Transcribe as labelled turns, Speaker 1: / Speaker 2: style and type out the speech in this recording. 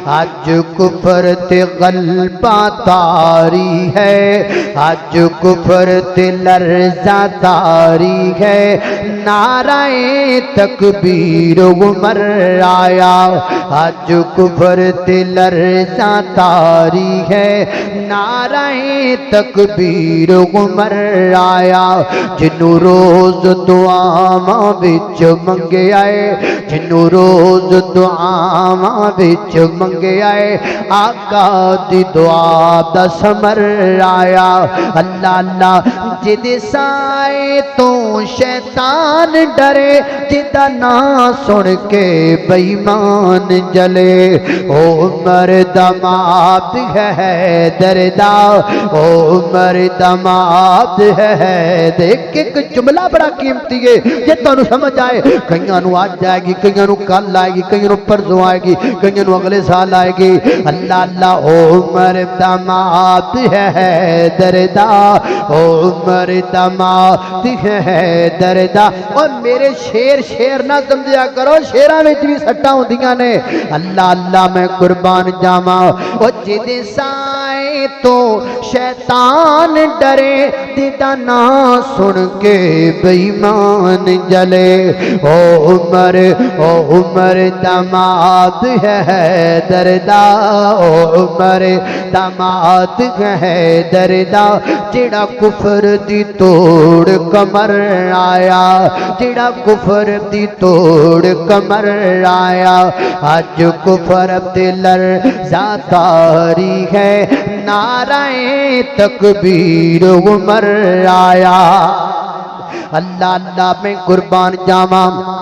Speaker 1: اج کفر تے غلبہ تاری ہے، اج کفر تے لرزہ تاری ہے، نعرہ تکبیر عمر آیا، اج کفر تے لرزہ تاری ہے، نعرہ تکبیر عمر آیا، جنوں روز دعاواں وچ منگے آئے، جنوں روز دعاواں وچ منگے آئے، آقا دی دعا دا ثمر آیا۔ اللہ اللہ جدے سائے تو شیطان ڈرے، جدا نام سن کے بے ایمان جلے، او مرد مات ہے دردا، او مرد مات ہے۔ دیکھ ایک جملہ بڑا قیمتی ہے، یہ تو سمجھ آئے، کئیاں نو آج جائے گی، کئیاں نو کل آئے گی، کئیاں نو پرزوں آئے گی، کئیاں نو اگلے سال آئے گی۔ اللہ اللہ او مرد مات ہے دردا، او مرد مات ہے دردا۔ اور میرے شیر نہ سمجھا کرو، شیراں وچ بھی سٹاں ہوندیاں نے۔ اللہ اللہ میں قربان جاواں، او جدے سائے تو شیطان ڈرے، دیدا نام سن کے بے ایمان جلے، او عمر دماد ہے دردا، او عمر دماد ہے دردا، جڑا کفر دی توڑ کمر آیا، جڑا کفر دی توڑ کمر آیا، اج کفر تے لرزہ تاری ہے، نعرہ تکبیر عمر آیا۔ اللہ اللہ میں قربان جاواں۔